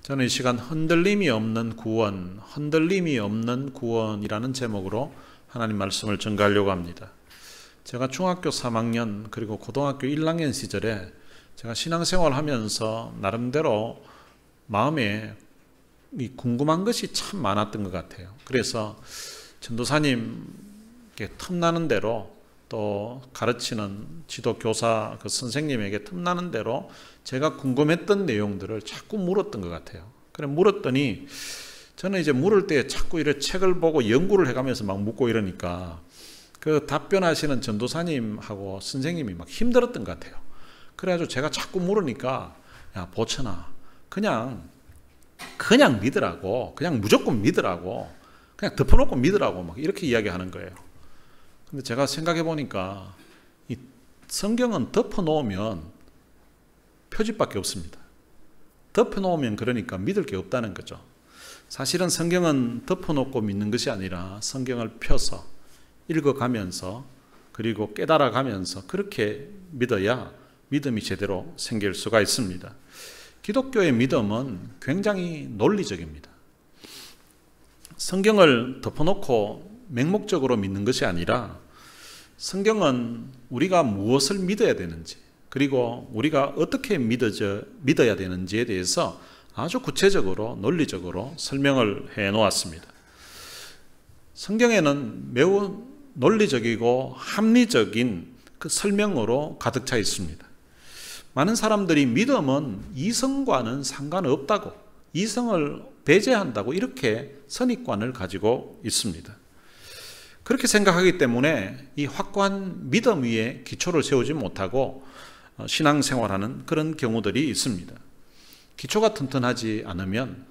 저는 이 시간 흔들림이 없는 구원, 흔들림이 없는 구원이라는 제목으로 하나님 말씀을 전가하려고 합니다. 제가 중학교 3학년 그리고 고등학교 1학년 시절에 제가 신앙생활을 하면서 나름대로 마음에 궁금한 것이 참 많았던 것 같아요. 그래서 전도사님께 틈나는 대로 또 가르치는 지도교사 그 선생님에게 틈나는 대로 제가 궁금했던 내용들을 자꾸 물었던 것 같아요. 그래 물었더니 저는 이제 물을 때 자꾸 이런 책을 보고 연구를 해가면서 막 묻고 이러니까 그 답변하시는 전도사님하고 선생님이 막 힘들었던 것 같아요. 그래가지고 제가 자꾸 물으니까 야 보천아 그냥 믿으라고, 그냥 무조건 믿으라고, 그냥 덮어놓고 믿으라고 막 이렇게 이야기하는 거예요. 근데 제가 생각해 보니까 이 성경은 덮어놓으면 표지밖에 없습니다. 덮어놓으면 그러니까 믿을 게 없다는 거죠. 사실은 성경은 덮어놓고 믿는 것이 아니라 성경을 펴서 읽어가면서 그리고 깨달아가면서 그렇게 믿어야 믿음이 제대로 생길 수가 있습니다. 기독교의 믿음은 굉장히 논리적입니다. 성경을 덮어놓고 맹목적으로 믿는 것이 아니라 성경은 우리가 무엇을 믿어야 되는지 그리고 우리가 어떻게 믿어야 되는지에 대해서 아주 구체적으로 논리적으로 설명을 해 놓았습니다. 성경에는 매우 논리적이고 합리적인 그 설명으로 가득 차 있습니다. 많은 사람들이 믿음은 이성과는 상관없다고, 이성을 배제한다고 이렇게 선입관을 가지고 있습니다. 그렇게 생각하기 때문에 이 확고한 믿음 위에 기초를 세우지 못하고 신앙생활하는 그런 경우들이 있습니다. 기초가 튼튼하지 않으면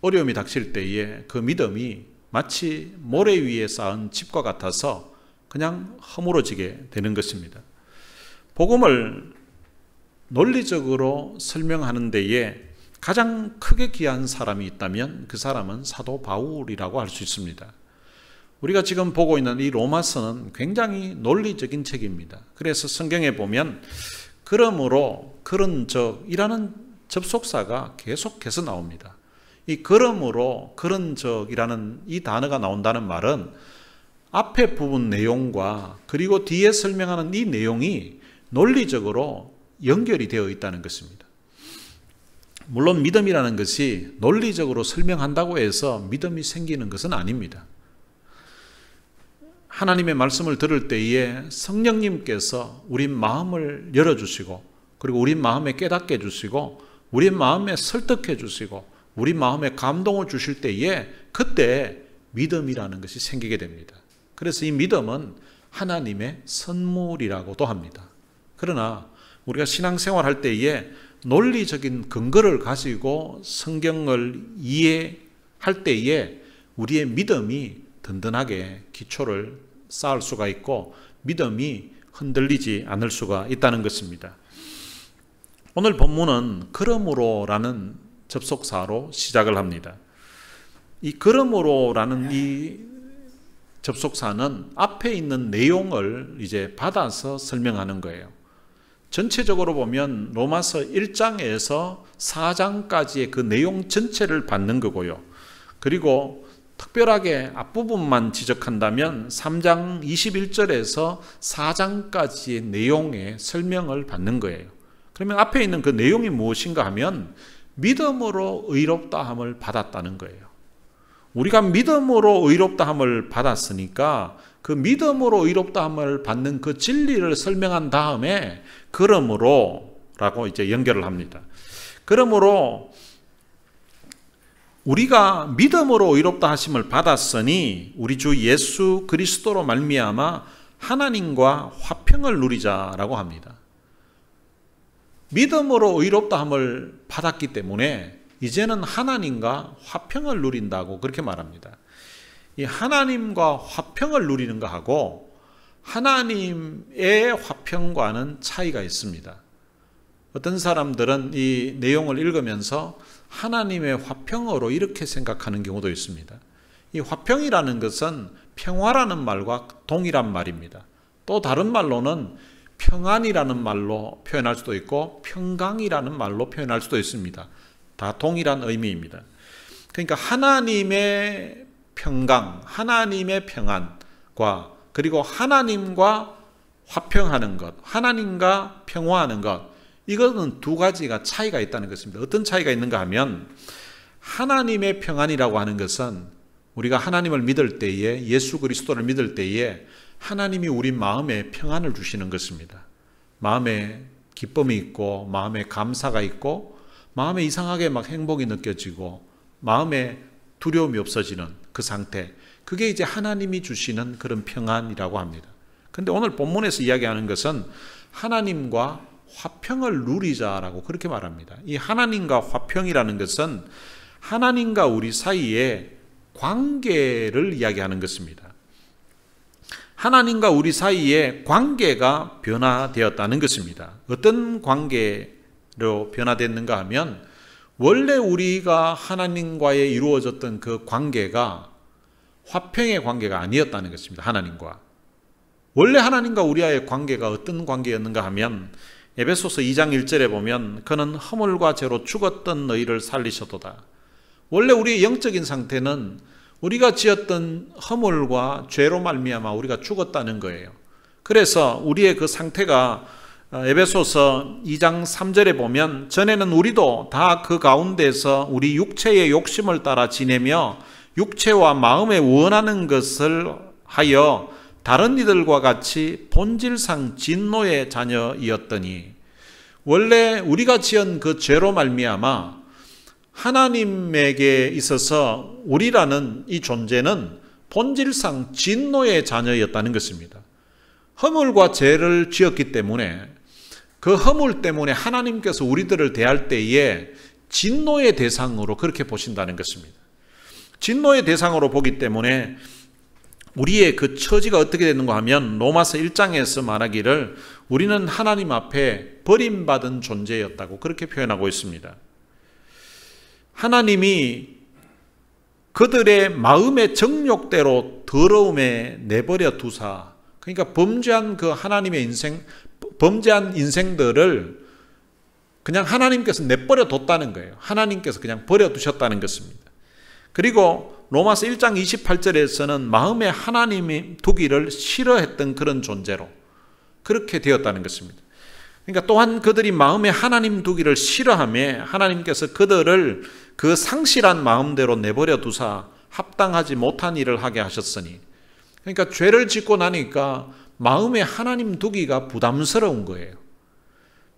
어려움이 닥칠 때에 그 믿음이 마치 모래 위에 쌓은 집과 같아서 그냥 허물어지게 되는 것입니다. 복음을 논리적으로 설명하는 데에 가장 크게 기여한 사람이 있다면 그 사람은 사도 바울이라고 할 수 있습니다. 우리가 지금 보고 있는 이 로마서는 굉장히 논리적인 책입니다. 그래서 성경에 보면 그러므로 그런적이라는 접속사가 계속해서 나옵니다. 이 그러므로 그런적이라는 이 단어가 나온다는 말은 앞에 부분 내용과 그리고 뒤에 설명하는 이 내용이 논리적으로 연결이 되어 있다는 것입니다. 물론 믿음이라는 것이 논리적으로 설명한다고 해서 믿음이 생기는 것은 아닙니다. 하나님의 말씀을 들을 때에 성령님께서 우리 마음을 열어주시고 그리고 우리 마음에 깨닫게 해주시고 우리 마음에 설득해 주시고 우리 마음에 감동을 주실 때에 그때 믿음이라는 것이 생기게 됩니다. 그래서 이 믿음은 하나님의 선물이라고도 합니다. 그러나 우리가 신앙생활할 때에 논리적인 근거를 가지고 성경을 이해할 때에 우리의 믿음이 든든하게 기초를 쌓을 수가 있고 믿음이 흔들리지 않을 수가 있다는 것입니다. 오늘 본문은 그러므로라는 접속사로 시작을 합니다. 이 그러므로라는 이 접속사는 앞에 있는 내용을 이제 받아서 설명하는 거예요. 전체적으로 보면 로마서 1장에서 4장까지의 그 내용 전체를 받는 거고요. 그리고 특별하게 앞부분만 지적한다면 3장 21절에서 4장까지의 내용의 설명을 받는 거예요. 그러면 앞에 있는 그 내용이 무엇인가 하면 믿음으로 의롭다함을 받았다는 거예요. 우리가 믿음으로 의롭다함을 받았으니까 그 믿음으로 의롭다함을 받는 그 진리를 설명한 다음에 그러므로라고 이제 연결을 합니다. 그러므로 우리가 믿음으로 의롭다 하심을 받았으니 우리 주 예수 그리스도로 말미암아 하나님과 화평을 누리자라고 합니다. 믿음으로 의롭다함을 받았기 때문에 이제는 하나님과 화평을 누린다고 그렇게 말합니다. 이 하나님과 화평을 누리는 것하고 하나님의 화평과는 차이가 있습니다. 어떤 사람들은 이 내용을 읽으면서 하나님의 화평으로 이렇게 생각하는 경우도 있습니다. 이 화평이라는 것은 평화라는 말과 동일한 말입니다. 또 다른 말로는 평안이라는 말로 표현할 수도 있고 평강이라는 말로 표현할 수도 있습니다. 다 동일한 의미입니다. 그러니까 하나님의 평강, 하나님의 평안과 그리고 하나님과 화평하는 것, 하나님과 평화하는 것, 이거는 두 가지가 차이가 있다는 것입니다. 어떤 차이가 있는가 하면 하나님의 평안이라고 하는 것은 우리가 하나님을 믿을 때에, 예수 그리스도를 믿을 때에 하나님이 우리 마음에 평안을 주시는 것입니다. 마음에 기쁨이 있고 마음에 감사가 있고 마음에 이상하게 막 행복이 느껴지고 마음에 두려움이 없어지는 그 상태, 그게 이제 하나님이 주시는 그런 평안이라고 합니다. 그런데 오늘 본문에서 이야기하는 것은 하나님과 화평을 누리자라고 그렇게 말합니다. 이 하나님과 화평이라는 것은 하나님과 우리 사이의 관계를 이야기하는 것입니다. 하나님과 우리 사이의 관계가 변화되었다는 것입니다. 어떤 관계로 변화됐는가 하면 원래 우리가 하나님과의 이루어졌던 그 관계가 화평의 관계가 아니었다는 것입니다. 하나님과. 원래 하나님과 우리와의 관계가 어떤 관계였는가 하면 에베소서 2장 1절에 보면 그는 허물과 죄로 죽었던 너희를 살리셨도다. 원래 우리의 영적인 상태는 우리가 지었던 허물과 죄로 말미암아 우리가 죽었다는 거예요. 그래서 우리의 그 상태가 에베소서 2장 3절에 보면 전에는 우리도 다 그 가운데서 우리 육체의 욕심을 따라 지내며 육체와 마음에 원하는 것을 하여 다른 이들과 같이 본질상 진노의 자녀이었더니, 원래 우리가 지은 그 죄로 말미암아 하나님에게 있어서 우리라는 이 존재는 본질상 진노의 자녀였다는 것입니다. 허물과 죄를 지었기 때문에 그 허물 때문에 하나님께서 우리들을 대할 때에 진노의 대상으로 그렇게 보신다는 것입니다. 진노의 대상으로 보기 때문에 우리의 그 처지가 어떻게 되는가 하면 로마서 1장에서 말하기를 우리는 하나님 앞에 버림받은 존재였다고 그렇게 표현하고 있습니다. 하나님이 그들의 마음의 정욕대로 더러움에 내버려 두사, 그러니까 범죄한 그 하나님의 인생, 범죄한 인생들을 그냥 하나님께서 내버려 뒀다는 거예요. 하나님께서 그냥 버려두셨다는 것입니다. 그리고 로마서 1장 28절에서는 마음에 하나님이 두기를 싫어했던 그런 존재로 그렇게 되었다는 것입니다. 그러니까 또한 그들이 마음에 하나님 두기를 싫어하며 하나님께서 그들을 그 상실한 마음대로 내버려 두사 합당하지 못한 일을 하게 하셨으니, 그러니까 죄를 짓고 나니까 마음에 하나님 두기가 부담스러운 거예요.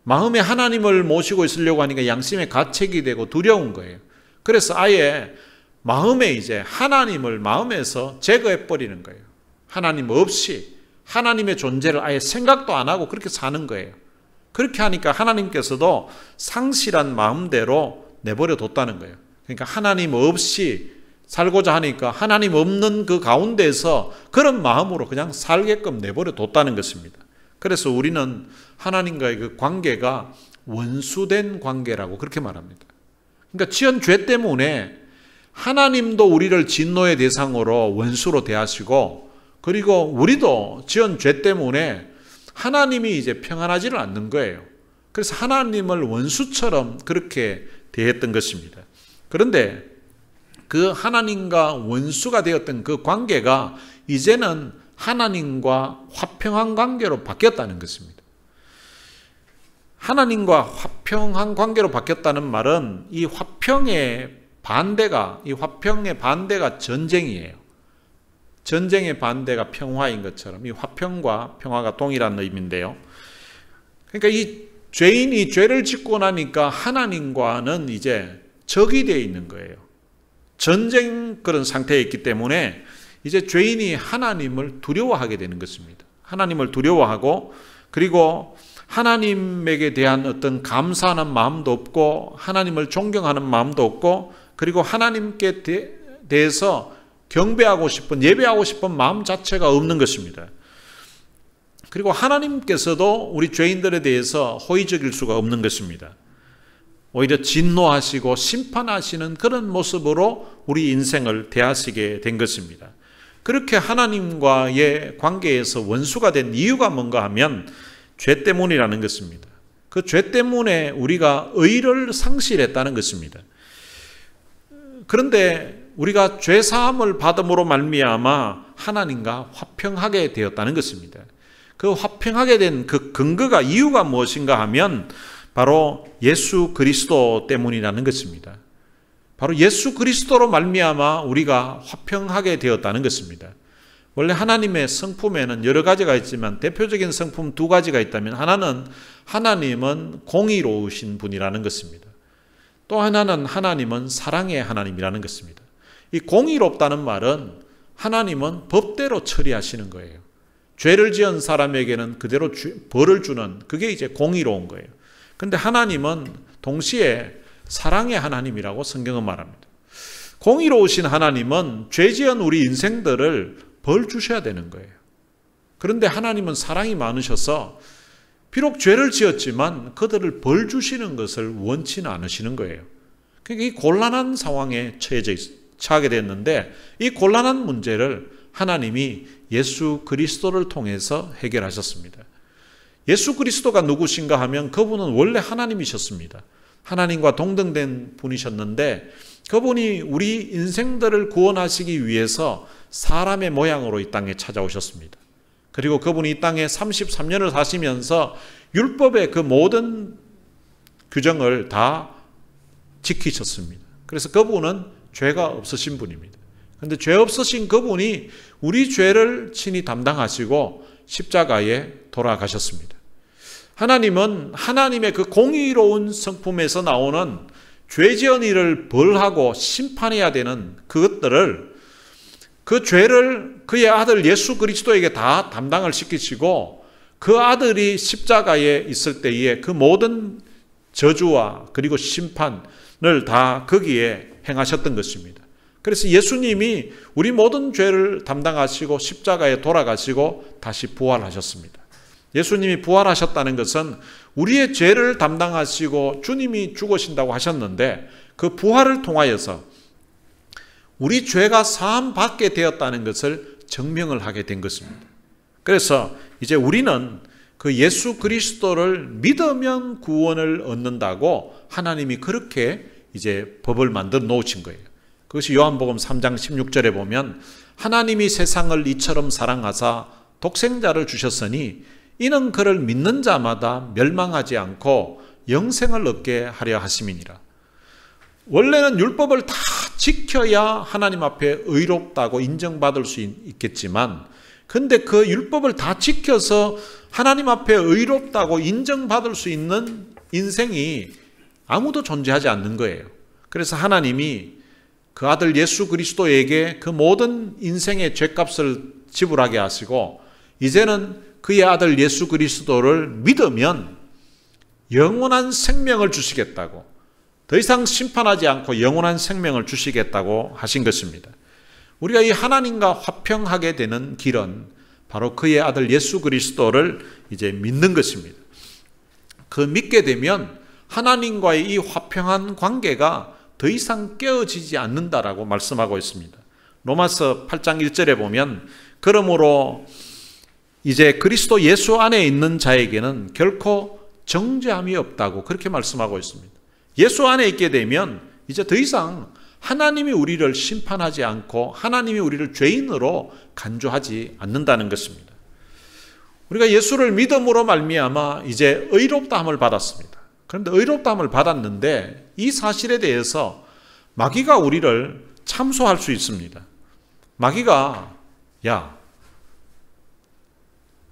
마음에 하나님을 모시고 있으려고 하니까 양심의 가책이 되고 두려운 거예요. 그래서 아예 마음에 이제 하나님을 마음에서 제거해 버리는 거예요. 하나님 없이 하나님의 존재를 아예 생각도 안 하고 그렇게 사는 거예요. 그렇게 하니까 하나님께서도 상실한 마음대로 내버려 뒀다는 거예요. 그러니까 하나님 없이 살고자 하니까 하나님 없는 그 가운데서 그런 마음으로 그냥 살게끔 내버려 뒀다는 것입니다. 그래서 우리는 하나님과의 그 관계가 원수된 관계라고 그렇게 말합니다. 그러니까 지은 죄 때문에 하나님도 우리를 진노의 대상으로 원수로 대하시고, 그리고 우리도 지은 죄 때문에 하나님이 이제 평안하지를 않는 거예요. 그래서 하나님을 원수처럼 그렇게 대했던 것입니다. 그런데 그 하나님과 원수가 되었던 그 관계가 이제는 하나님과 화평한 관계로 바뀌었다는 것입니다. 하나님과 화평한 관계로 바뀌었다는 말은 이 화평의 반대가 전쟁이에요. 전쟁의 반대가 평화인 것처럼 이 화평과 평화가 동일한 의미인데요. 그러니까 이 죄인이 죄를 짓고 나니까 하나님과는 이제 적이 되어 있는 거예요. 전쟁 그런 상태에 있기 때문에 이제 죄인이 하나님을 두려워하게 되는 것입니다. 하나님을 두려워하고, 그리고 하나님에게 대한 어떤 감사하는 마음도 없고 하나님을 존경하는 마음도 없고, 그리고 하나님께 대해서 경배하고 싶은, 예배하고 싶은 마음 자체가 없는 것입니다. 그리고 하나님께서도 우리 죄인들에 대해서 호의적일 수가 없는 것입니다. 오히려 진노하시고 심판하시는 그런 모습으로 우리 인생을 대하시게 된 것입니다. 그렇게 하나님과의 관계에서 원수가 된 이유가 뭔가 하면 죄 때문이라는 것입니다. 그 죄 때문에 우리가 의를 상실했다는 것입니다. 그런데 우리가 죄 사함을 받음으로 말미암아 하나님과 화평하게 되었다는 것입니다. 그 화평하게 된 그 근거가, 이유가 무엇인가 하면 바로 예수 그리스도 때문이라는 것입니다. 바로 예수 그리스도로 말미암아 우리가 화평하게 되었다는 것입니다. 원래 하나님의 성품에는 여러 가지가 있지만 대표적인 성품 두 가지가 있다면, 하나는 하나님은 공의로우신 분이라는 것입니다. 또 하나는 하나님은 사랑의 하나님이라는 것입니다. 이 공의롭다는 말은 하나님은 법대로 처리하시는 거예요. 죄를 지은 사람에게는 그대로 벌을 주는, 그게 이제 공의로운 거예요. 그런데 하나님은 동시에 사랑의 하나님이라고 성경은 말합니다. 공의로우신 하나님은 죄 지은 우리 인생들을 벌 주셔야 되는 거예요. 그런데 하나님은 사랑이 많으셔서 비록 죄를 지었지만 그들을 벌 주시는 것을 원치는 않으시는 거예요. 그러니까 이 곤란한 상황에 처하게 됐는데, 이 곤란한 문제를 하나님이 예수 그리스도를 통해서 해결하셨습니다. 예수 그리스도가 누구신가 하면 그분은 원래 하나님이셨습니다. 하나님과 동등된 분이셨는데 그분이 우리 인생들을 구원하시기 위해서 사람의 모양으로 이 땅에 찾아오셨습니다. 그리고 그분이 이 땅에 33년을 사시면서 율법의 그 모든 규정을 다 지키셨습니다. 그래서 그분은 죄가 없으신 분입니다. 그런데 죄 없으신 그분이 우리 죄를 친히 담당하시고 십자가에 돌아가셨습니다. 하나님은 하나님의 그 공의로운 성품에서 나오는 죄 지은 일을 벌하고 심판해야 되는 그것들을, 그 죄를 그의 아들 예수 그리스도에게 다 담당을 시키시고, 그 아들이 십자가에 있을 때에 그 모든 저주와 그리고 심판을 다 거기에 행하셨던 것입니다. 그래서 예수님이 우리 모든 죄를 담당하시고 십자가에 돌아가시고 다시 부활하셨습니다. 예수님이 부활하셨다는 것은 우리의 죄를 담당하시고 주님이 죽으신다고 하셨는데, 그 부활을 통하여서 우리 죄가 사함 받게 되었다는 것을 증명을 하게 된 것입니다. 그래서 이제 우리는 그 예수 그리스도를 믿으면 구원을 얻는다고 하나님이 그렇게 이제 법을 만들어 놓으신 거예요. 그것이 요한복음 3장 16절에 보면, 하나님이 세상을 이처럼 사랑하사 독생자를 주셨으니 이는 그를 믿는 자마다 멸망하지 않고 영생을 얻게 하려 하심이니라. 원래는 율법을 다 지켜야 하나님 앞에 의롭다고 인정받을 수 있겠지만, 근데 그 율법을 다 지켜서 하나님 앞에 의롭다고 인정받을 수 있는 인생이 아무도 존재하지 않는 거예요. 그래서 하나님이 그 아들 예수 그리스도에게 그 모든 인생의 죄값을 지불하게 하시고, 이제는 그의 아들 예수 그리스도를 믿으면 영원한 생명을 주시겠다고, 더 이상 심판하지 않고 영원한 생명을 주시겠다고 하신 것입니다. 우리가 이 하나님과 화평하게 되는 길은 바로 그의 아들 예수 그리스도를 이제 믿는 것입니다. 그 믿게 되면 하나님과의 이 화평한 관계가 더 이상 깨어지지 않는다라고 말씀하고 있습니다. 로마서 8장 1절에 보면, 그러므로 이제 그리스도 예수 안에 있는 자에게는 결코 정죄함이 없다고 그렇게 말씀하고 있습니다. 예수 안에 있게 되면 이제 더 이상 하나님이 우리를 심판하지 않고 하나님이 우리를 죄인으로 간주하지 않는다는 것입니다. 우리가 예수를 믿음으로 말미암아 이제 의롭다함을 받았습니다. 그런데 의롭다함을 받았는데 이 사실에 대해서 마귀가 우리를 참소할 수 있습니다. 마귀가, 야,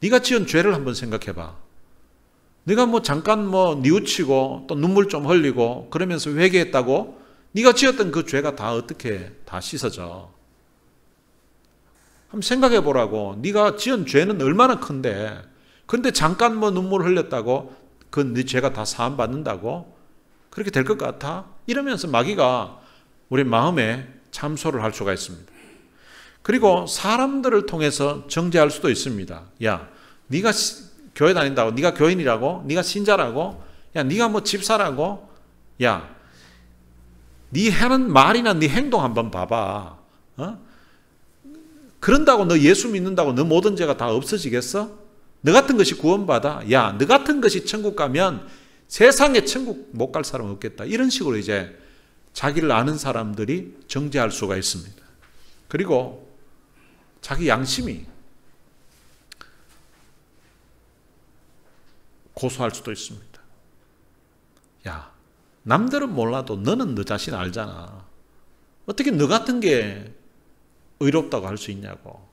네가 지은 죄를 한번 생각해봐. 네가 잠깐 뉘우치고 또 눈물 좀 흘리고 그러면서 회개했다고 네가 지었던 그 죄가 다 어떻게 다 씻어져? 한번 생각해 보라고. 네가 지은 죄는 얼마나 큰데, 근데 잠깐 눈물 흘렸다고 그 네 죄가 다 사함 받는다고? 그렇게 될 것 같아? 이러면서 마귀가 우리 마음에 참소를 할 수가 있습니다. 그리고 사람들을 통해서 정죄할 수도 있습니다. 야, 네가 교회 다닌다고, 네가 교인이라고, 네가 신자라고, 야, 네가 집사라고, 야, 네 하는 말이나 네 행동 한번 봐봐. 그런다고 너 예수 믿는다고 너 모든 죄가 다 없어지겠어? 너 같은 것이 구원받아? 야, 너 같은 것이 천국 가면 세상에 천국 못 갈 사람 없겠다. 이런 식으로 이제 자기를 아는 사람들이 정죄할 수가 있습니다. 그리고 자기 양심이 고소할 수도 있습니다. 야, 남들은 몰라도 너는 너 자신 알잖아. 어떻게 너 같은 게 의롭다고 할 수 있냐고.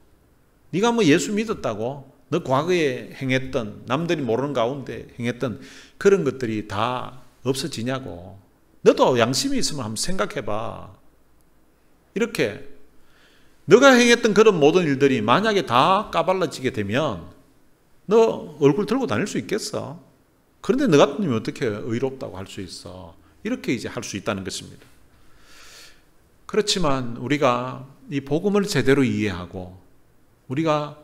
네가 뭐 예수 믿었다고 너 과거에 행했던, 남들이 모르는 가운데 행했던 그런 것들이 다 없어지냐고. 너도 양심이 있으면 한번 생각해봐. 이렇게 너가 행했던 그런 모든 일들이 만약에 다 까발려지게 되면 너 얼굴 들고 다닐 수 있겠어? 그런데 너 같은 놈이 어떻게 의롭다고 할 수 있어? 이렇게 이제 할 수 있다는 것입니다. 그렇지만 우리가 이 복음을 제대로 이해하고 우리가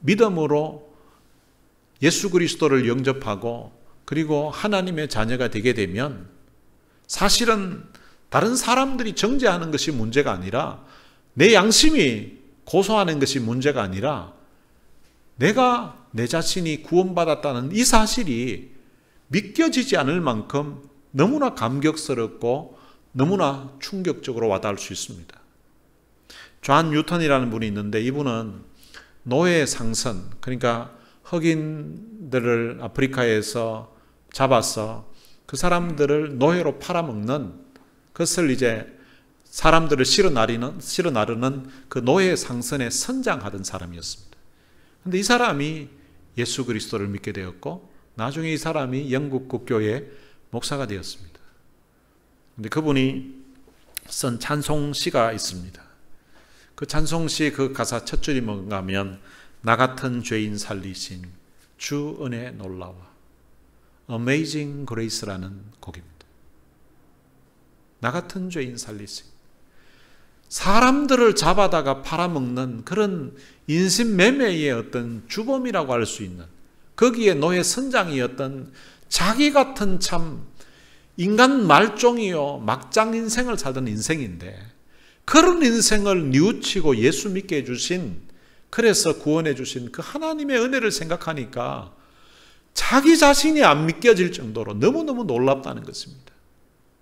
믿음으로 예수 그리스도를 영접하고 그리고 하나님의 자녀가 되게 되면 사실은 다른 사람들이 정죄하는 것이 문제가 아니라 내 양심이 고소하는 것이 문제가 아니라 내가 내 자신이 구원받았다는 이 사실이 믿겨지지 않을 만큼 너무나 감격스럽고 너무나 충격적으로 와닿을 수 있습니다. 존 뉴턴이라는 분이 있는데 이분은 노예 상선, 그러니까 흑인들을 아프리카에서 잡아서 그 사람들을 노예로 팔아먹는 그것을 이제 사람들을 실어 나르는 그 노예 상선에 선장하던 사람이었습니다. 그런데 이 사람이 예수 그리스도를 믿게 되었고 나중에 이 사람이 영국 국교의 목사가 되었습니다. 그런데 그분이 쓴 찬송시가 있습니다. 그 찬송시 그 가사 첫 줄이 뭔가 하면 나 같은 죄인 살리신 주 은혜 놀라워. Amazing Grace라는 곡입니다. 나 같은 죄인 살리신. 사람들을 잡아다가 팔아먹는 그런 인신매매의 어떤 주범이라고 할 수 있는 거기에 노예 선장이었던 자기 같은 참 인간 말종이요 막장 인생을 살던 인생인데 그런 인생을 뉘우치고 예수 믿게 해주신 그래서 구원해 주신 그 하나님의 은혜를 생각하니까 자기 자신이 안 믿겨질 정도로 너무너무 놀랍다는 것입니다.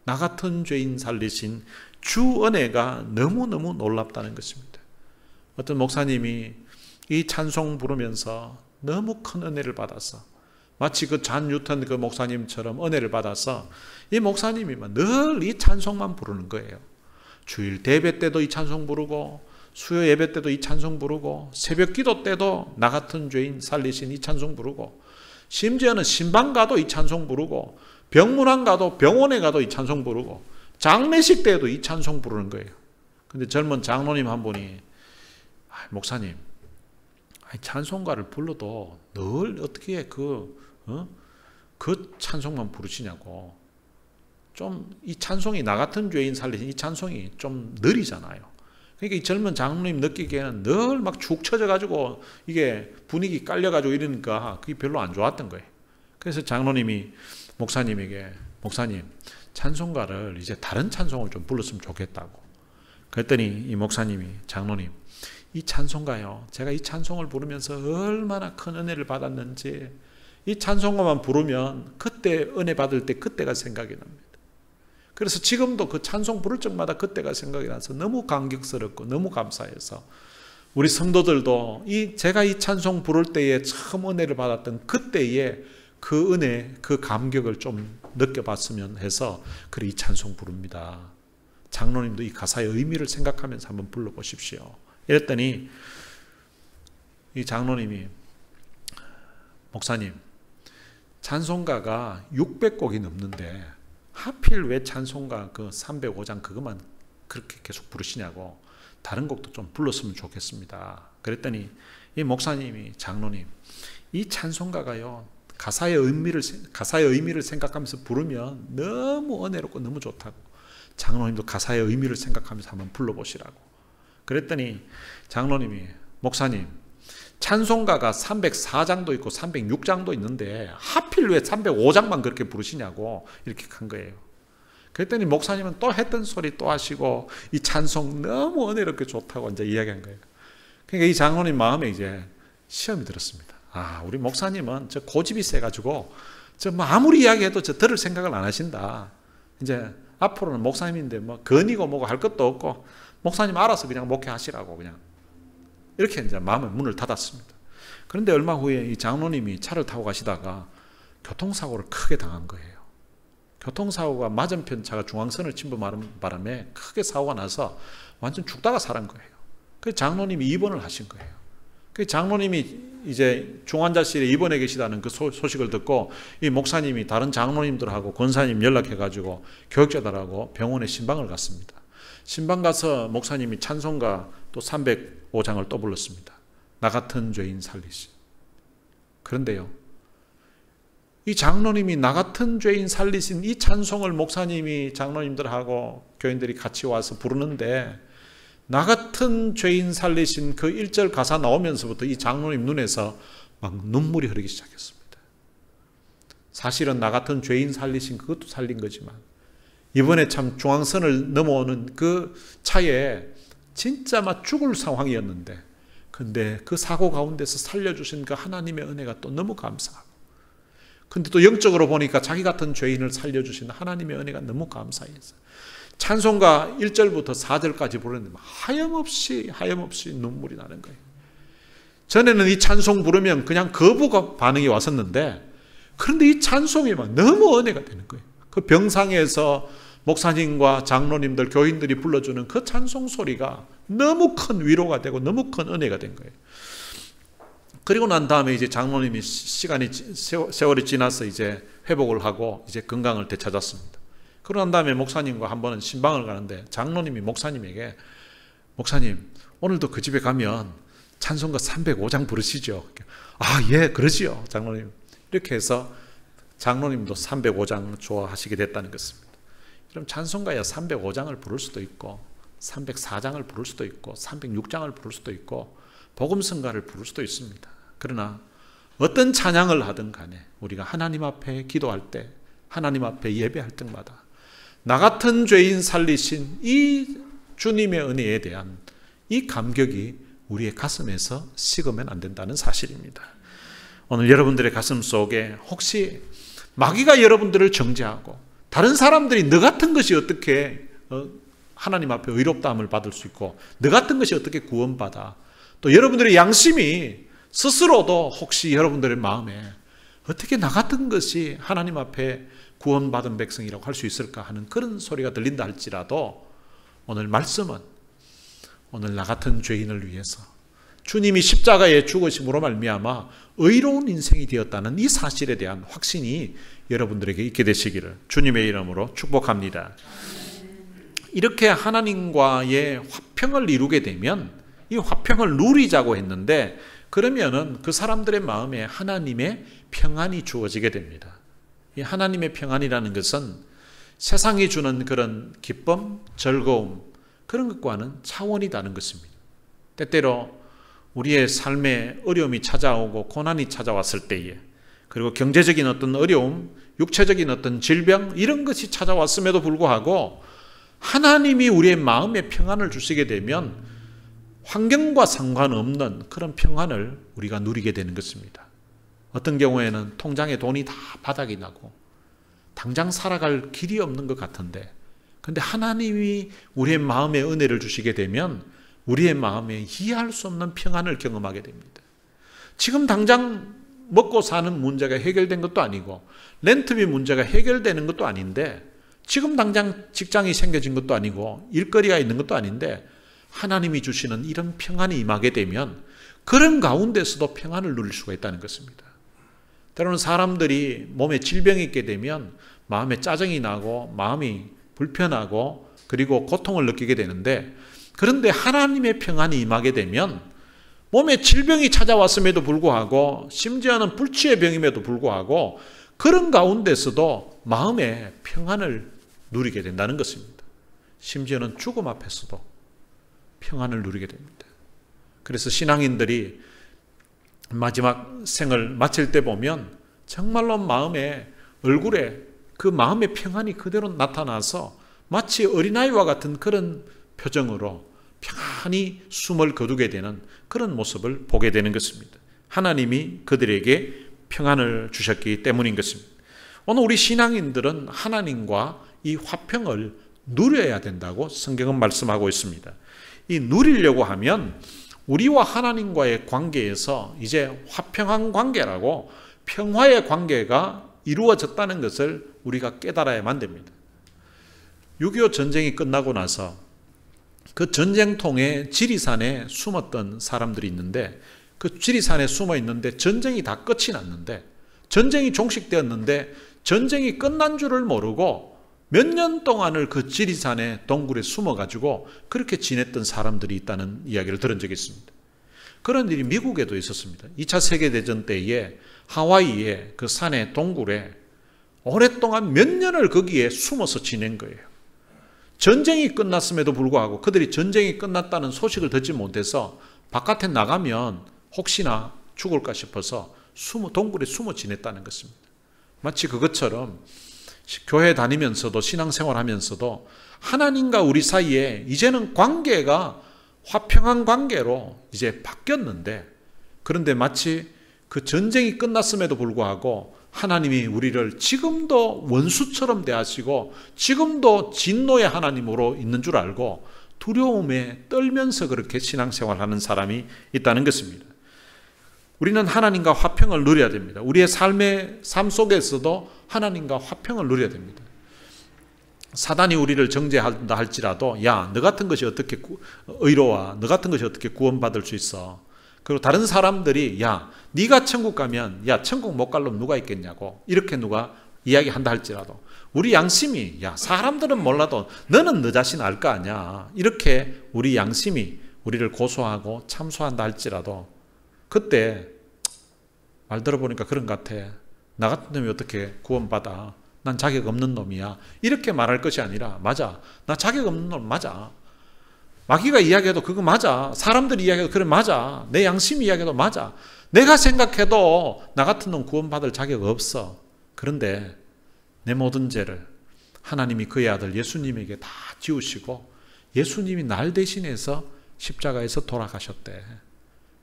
나 같은 죄인 살리신 주 은혜가 너무너무 놀랍다는 것입니다. 어떤 목사님이 이 찬송 부르면서 너무 큰 은혜를 받아서 마치 그 존 뉴턴 그 목사님처럼 은혜를 받아서 이 목사님이 늘 이 찬송만 부르는 거예요. 주일 대배 때도 이 찬송 부르고 수요 예배 때도 이 찬송 부르고 새벽 기도 때도 나 같은 죄인 살리신 이 찬송 부르고 심지어는 신방 가도 이 찬송 부르고 병문안 가도 병원에 가도 이 찬송 부르고 장례식 때에도 이 찬송 부르는 거예요. 근데 젊은 장로님 한 분이 목사님 찬송가를 불러도 늘 어떻게 그 찬송만 부르시냐고. 좀 이 찬송이 나 같은 죄인 살리신 이 찬송이 좀 느리잖아요. 그러니까 이 젊은 장로님 느끼기에는 늘 막 축 처져가지고 이게 분위기 깔려가지고 이러니까 그게 별로 안 좋았던 거예요. 그래서 장로님이 목사님에게 목사님 찬송가를 이제 다른 찬송을 좀 불렀으면 좋겠다고. 그랬더니 이 목사님이 장로님 이 찬송가요. 제가 이 찬송을 부르면서 얼마나 큰 은혜를 받았는지 이 찬송가만 부르면 그때 은혜 받을 때 그때가 생각이 납니다. 그래서 지금도 그 찬송 부를 적마다 그때가 생각이 나서 너무 감격스럽고 너무 감사해서 우리 성도들도 제가 이 찬송 부를 때에 처음 은혜를 받았던 그때의 그 은혜, 그 감격을 좀 느껴봤으면 해서 그래 이 찬송 부릅니다. 장로님도 이 가사의 의미를 생각하면서 한번 불러보십시오. 이랬더니 이 장로님이 목사님 찬송가가 600곡이 넘는데 하필 왜 찬송가 그 305장 그것만 그렇게 계속 부르시냐고 다른 곡도 좀 불렀으면 좋겠습니다. 그랬더니 이 목사님이 장로님 이 찬송가가요 가사의 의미를 생각하면서 부르면 너무 은혜롭고 너무 좋다고 장로님도 가사의 의미를 생각하면서 한번 불러보시라고. 그랬더니 장로님이 목사님 찬송가가 304장도 있고 306장도 있는데 하필 왜 305장만 그렇게 부르시냐고 이렇게 한 거예요. 그랬더니 목사님은 또 했던 소리 또 하시고 이 찬송 너무 은혜롭게 좋다고 이제 이야기한 거예요. 그러니까 이 장로님 마음에 이제 시험이 들었습니다. 우리 목사님은 저 고집이 세가지고 저 뭐 아무리 이야기해도 저 들을 생각을 안 하신다. 이제 앞으로는 목사님인데 뭐 건이고 뭐고 할 것도 없고 목사님 알아서 그냥 목회하시라고 그냥 이렇게 이제 마음의 문을 닫았습니다. 그런데 얼마 후에 이 장로님이 차를 타고 가시다가 교통사고를 크게 당한 거예요. 교통사고가 맞은편 차가 중앙선을 침범하는 바람에 크게 사고가 나서 완전 죽다가 살은 거예요. 그래서 장로님이 입원을 하신 거예요. 그 장로님이 이제 중환자실에 입원해 계시다는 그 소식을 듣고 이 목사님이 다른 장로님들하고 권사님 연락해가지고 교육자들하고 병원에 신방을 갔습니다. 신방 가서 목사님이 찬송가 또 305장을 또 불렀습니다. 나 같은 죄인 살리시. 그런데요, 이 장로님이 나 같은 죄인 살리신 이 찬송을 목사님이 장로님들하고 교인들이 같이 와서 부르는데 나 같은 죄인 살리신 그 1절 가사 나오면서부터 이 장로님 눈에서 막 눈물이 흐르기 시작했습니다. 사실은 나 같은 죄인 살리신 그것도 살린 거지만 이번에 참 중앙선을 넘어오는 그 차에 진짜 막 죽을 상황이었는데 근데 그 사고 가운데서 살려주신 그 하나님의 은혜가 또 너무 감사하고 근데 또 영적으로 보니까 자기 같은 죄인을 살려주신 하나님의 은혜가 너무 감사해서 찬송가 1절부터 4절까지 부르는데 하염없이 눈물이 나는 거예요. 전에는 이 찬송 부르면 그냥 거부 반응이 왔었는데 그런데 이 찬송이 막 너무 은혜가 되는 거예요. 그 병상에서 목사님과 장로님들, 교인들이 불러주는 그 찬송 소리가 너무 큰 위로가 되고 너무 큰 은혜가 된 거예요. 그리고 난 다음에 이제 장로님이 세월이 지나서 이제 회복을 하고 이제 건강을 되찾았습니다. 그러고 난 다음에 목사님과 한 번은 신방을 가는데 장로님이 목사님에게 목사님 오늘도 그 집에 가면 찬송가 305장 부르시죠? 아, 예, 그러지요 장로님. 이렇게 해서 장로님도 305장 좋아하시게 됐다는 것입니다. 그럼 찬송가야 305장을 부를 수도 있고 304장을 부를 수도 있고 306장을 부를 수도 있고 복음성가를 부를 수도 있습니다. 그러나 어떤 찬양을 하든 간에 우리가 하나님 앞에 기도할 때 하나님 앞에 예배할 때마다 나 같은 죄인 살리신 이 주님의 은혜에 대한 이 감격이 우리의 가슴에서 식으면 안 된다는 사실입니다. 오늘 여러분들의 가슴 속에 혹시 마귀가 여러분들을 정죄하고 다른 사람들이 너 같은 것이 어떻게 하나님 앞에 의롭다함을 받을 수 있고 너 같은 것이 어떻게 구원받아 또 여러분들의 양심이 스스로도 혹시 여러분들의 마음에 어떻게 나 같은 것이 하나님 앞에 구원받은 백성이라고 할 수 있을까 하는 그런 소리가 들린다 할지라도 오늘 말씀은 오늘 나 같은 죄인을 위해서 주님이 십자가에 죽으심으로 말미암아 의로운 인생이 되었다는 이 사실에 대한 확신이 여러분들에게 있게 되시기를 주님의 이름으로 축복합니다. 이렇게 하나님과의 화평을 이루게 되면 이 화평을 누리자고 했는데 그러면은 그 사람들의 마음에 하나님의 평안이 주어지게 됩니다. 이 하나님의 평안이라는 것은 세상이 주는 그런 기쁨, 즐거움 그런 것과는 차원이 다른 것입니다. 때때로 우리의 삶에 어려움이 찾아오고 고난이 찾아왔을 때에 그리고 경제적인 어떤 어려움, 육체적인 어떤 질병 이런 것이 찾아왔음에도 불구하고 하나님이 우리의 마음에 평안을 주시게 되면 환경과 상관없는 그런 평안을 우리가 누리게 되는 것입니다. 어떤 경우에는 통장에 돈이 다 바닥이 나고 당장 살아갈 길이 없는 것 같은데 근데 하나님이 우리의 마음에 은혜를 주시게 되면 우리의 마음에 이해할 수 없는 평안을 경험하게 됩니다. 지금 당장 먹고 사는 문제가 해결된 것도 아니고 렌트비 문제가 해결되는 것도 아닌데 지금 당장 직장이 생겨진 것도 아니고 일거리가 있는 것도 아닌데 하나님이 주시는 이런 평안이 임하게 되면 그런 가운데서도 평안을 누릴 수가 있다는 것입니다. 때로는 사람들이 몸에 질병이 있게 되면 마음에 짜증이 나고 마음이 불편하고 그리고 고통을 느끼게 되는데 그런데 하나님의 평안이 임하게 되면 몸에 질병이 찾아왔음에도 불구하고 심지어는 불치의 병임에도 불구하고 그런 가운데서도 마음의 평안을 누리게 된다는 것입니다. 심지어는 죽음 앞에서도 평안을 누리게 됩니다. 그래서 신앙인들이 마지막 생을 마칠 때 보면 정말로 마음에 얼굴에 그 마음의 평안이 그대로 나타나서 마치 어린아이와 같은 그런 표정으로 평안히 숨을 거두게 되는 그런 모습을 보게 되는 것입니다. 하나님이 그들에게 평안을 주셨기 때문인 것입니다. 오늘 우리 신앙인들은 하나님과 이 화평을 누려야 된다고 성경은 말씀하고 있습니다. 이 누리려고 하면 우리와 하나님과의 관계에서 이제 화평한 관계라고, 평화의 관계가 이루어졌다는 것을 우리가 깨달아야만 됩니다. 6.25 전쟁이 끝나고 나서 그 전쟁통에 지리산에 숨었던 사람들이 있는데, 그 지리산에 숨어 있는데 전쟁이 다 끝이 났는데, 전쟁이 종식되었는데 전쟁이 끝난 줄을 모르고 몇 년 동안을 그 지리산의 동굴에 숨어가지고 그렇게 지냈던 사람들이 있다는 이야기를 들은 적이 있습니다. 그런 일이 미국에도 있었습니다. 2차 세계대전 때에 하와이의 그 산의 동굴에 오랫동안 몇 년을 거기에 숨어서 지낸 거예요. 전쟁이 끝났음에도 불구하고 그들이 전쟁이 끝났다는 소식을 듣지 못해서 바깥에 나가면 혹시나 죽을까 싶어서 동굴에 숨어 지냈다는 것입니다. 마치 그것처럼 교회 다니면서도, 신앙생활 하면서도 하나님과 우리 사이에 이제는 관계가 화평한 관계로 이제 바뀌었는데, 그런데 마치 그 전쟁이 끝났음에도 불구하고 하나님이 우리를 지금도 원수처럼 대하시고 지금도 진노의 하나님으로 있는 줄 알고 두려움에 떨면서 그렇게 신앙생활하는 사람이 있다는 것입니다. 우리는 하나님과 화평을 누려야 됩니다. 우리의 삶 속에서도 하나님과 화평을 누려야 됩니다. 사단이 우리를 정죄한다 할지라도, 야, 너 같은 것이 어떻게 의로워? 너 같은 것이 어떻게 구원받을 수 있어? 그리고 다른 사람들이, 야, 네가 천국 가면, 야, 천국 못 갈 놈 누가 있겠냐고 이렇게 누가 이야기한다 할지라도, 우리 양심이, 야, 사람들은 몰라도 너는 너 자신 알 거 아니야, 이렇게 우리 양심이 우리를 고소하고 참소한다 할지라도, 그때 말 들어보니까 그런 것 같아. 나 같은 놈이 어떻게 구원받아? 난 자격 없는 놈이야. 이렇게 말할 것이 아니라, 맞아, 나 자격 없는 놈 맞아. 마귀가 이야기해도 그거 맞아. 사람들이 이야기해도 그래 맞아. 내 양심이 이야기해도 맞아. 내가 생각해도 나 같은 놈 구원받을 자격 없어. 그런데 내 모든 죄를 하나님이 그의 아들 예수님에게 다 지우시고 예수님이 날 대신해서 십자가에서 돌아가셨대.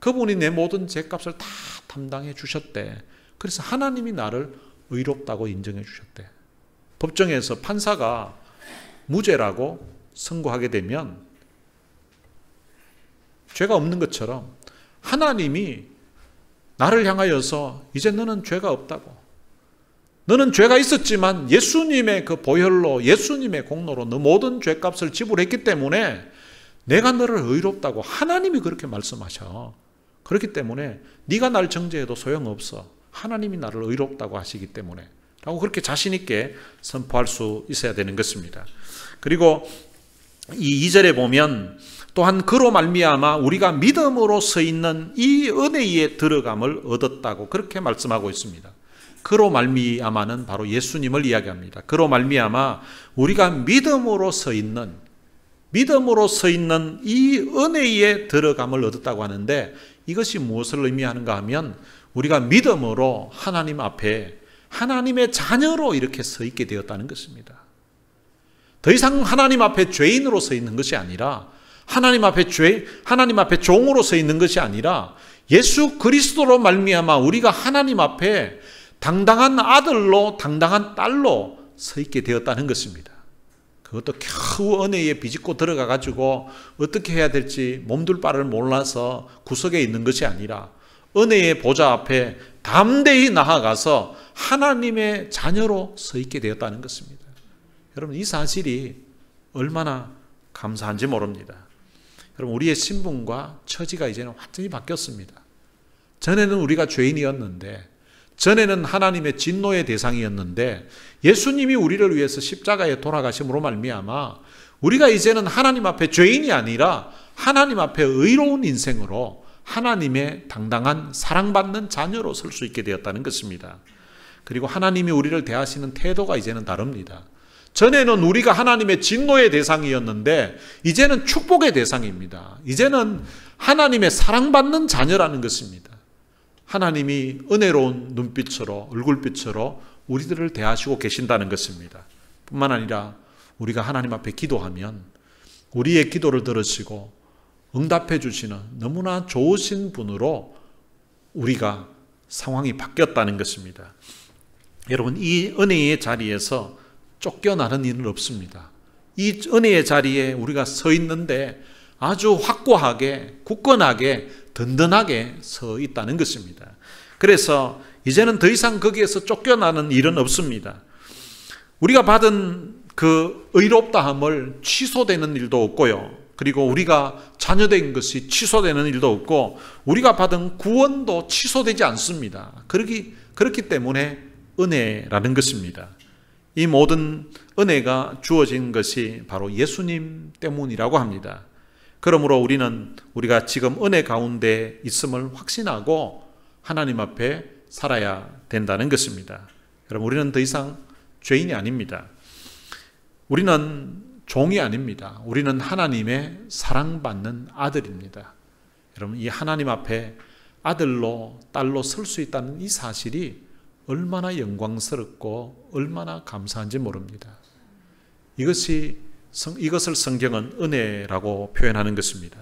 그분이 내 모든 죄값을 다 담당해 주셨대. 그래서 하나님이 나를 의롭다고 인정해 주셨대. 법정에서 판사가 무죄라고 선고하게 되면 죄가 없는 것처럼 하나님이 나를 향하여서 이제 너는 죄가 없다고, 너는 죄가 있었지만 예수님의 그 보혈로, 예수님의 공로로 너 모든 죄값을 지불했기 때문에 내가 너를 의롭다고 하나님이 그렇게 말씀하셔. 그렇기 때문에 네가 날 정죄해도 소용없어. 하나님이 나를 의롭다고 하시기 때문에 라고 그렇게 자신 있게 선포할 수 있어야 되는 것입니다. 그리고 이 2절에 보면 또한 그로 말미암아 우리가 믿음으로 서 있는 이 은혜의 들어감을 얻었다고 그렇게 말씀하고 있습니다. 그로 말미암아는 바로 예수님을 이야기합니다. 그로 말미암아 우리가 믿음으로 서 있는 이 은혜의 들어감을 얻었다고 하는데, 이것이 무엇을 의미하는가 하면 우리가 믿음으로 하나님 앞에 하나님의 자녀로 이렇게 서 있게 되었다는 것입니다. 더 이상 하나님 앞에 죄인으로 서 있는 것이 아니라, 하나님 앞에 종으로 서 있는 것이 아니라 예수 그리스도로 말미암아 우리가 하나님 앞에 당당한 아들로, 당당한 딸로 서 있게 되었다는 것입니다. 그것도 겨우 은혜에 비집고 들어가 가지고 어떻게 해야 될지 몸둘 바를 몰라서 구석에 있는 것이 아니라 은혜의 보좌 앞에 담대히 나아가서 하나님의 자녀로 서 있게 되었다는 것입니다. 여러분, 이 사실이 얼마나 감사한지 모릅니다. 여러분, 우리의 신분과 처지가 이제는 완전히 바뀌었습니다. 전에는 우리가 죄인이었는데, 전에는 하나님의 진노의 대상이었는데 예수님이 우리를 위해서 십자가에 돌아가심으로 말미암아 우리가 이제는 하나님 앞에 죄인이 아니라 하나님 앞에 의로운 인생으로 하나님의 당당한 사랑받는 자녀로 설 수 있게 되었다는 것입니다. 그리고 하나님이 우리를 대하시는 태도가 이제는 다릅니다. 전에는 우리가 하나님의 진노의 대상이었는데 이제는 축복의 대상입니다. 이제는 하나님의 사랑받는 자녀라는 것입니다. 하나님이 은혜로운 눈빛으로, 얼굴빛으로 우리들을 대하시고 계신다는 것입니다. 뿐만 아니라 우리가 하나님 앞에 기도하면 우리의 기도를 들으시고 응답해 주시는 너무나 좋으신 분으로 우리가 상황이 바뀌었다는 것입니다. 여러분, 이 은혜의 자리에서 쫓겨나는 일은 없습니다. 이 은혜의 자리에 우리가 서 있는데 아주 확고하게, 굳건하게, 든든하게 서 있다는 것입니다. 그래서 이제는 더 이상 거기에서 쫓겨나는 일은 없습니다. 우리가 받은 그 의롭다함을 취소되는 일도 없고요. 그리고 우리가 자녀된 것이 취소되는 일도 없고, 우리가 받은 구원도 취소되지 않습니다. 그렇기 때문에 은혜라는 것입니다. 이 모든 은혜가 주어진 것이 바로 예수님 때문이라고 합니다. 그러므로 우리가 지금 은혜 가운데 있음을 확신하고 하나님 앞에 살아야 된다는 것입니다. 여러분, 우리는 더 이상 죄인이 아닙니다. 우리는 종이 아닙니다. 우리는 하나님의 사랑받는 아들입니다. 여러분, 이 하나님 앞에 아들로, 딸로 설 수 있다는 이 사실이 얼마나 영광스럽고 얼마나 감사한지 모릅니다. 이것을 성경은 은혜라고 표현하는 것입니다.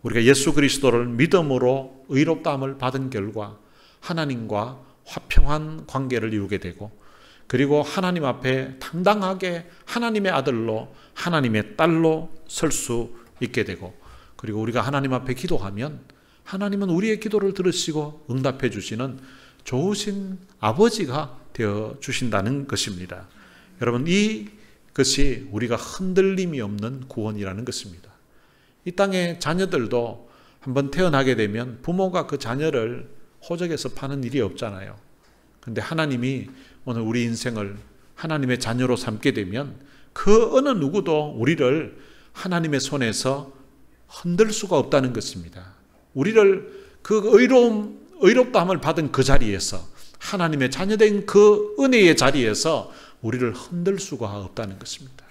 우리가 예수 그리스도를 믿음으로 의롭다함을 받은 결과 하나님과 화평한 관계를 이루게 되고, 그리고 하나님 앞에 당당하게 하나님의 아들로, 하나님의 딸로 설 수 있게 되고, 그리고 우리가 하나님 앞에 기도하면 하나님은 우리의 기도를 들으시고 응답해 주시는 좋으신 아버지가 되어 주신다는 것입니다. 여러분, 이것이 우리가 흔들림이 없는 구원이라는 것입니다. 이 땅의 자녀들도 한번 태어나게 되면 부모가 그 자녀를 호적에서 파는 일이 없잖아요. 그런데 하나님이 오늘 우리 인생을 하나님의 자녀로 삼게 되면 그 어느 누구도 우리를 하나님의 손에서 흔들 수가 없다는 것입니다. 우리를 그 의롭다함을 받은 그 자리에서, 하나님의 자녀된 그 은혜의 자리에서 우리를 흔들 수가 없다는 것입니다.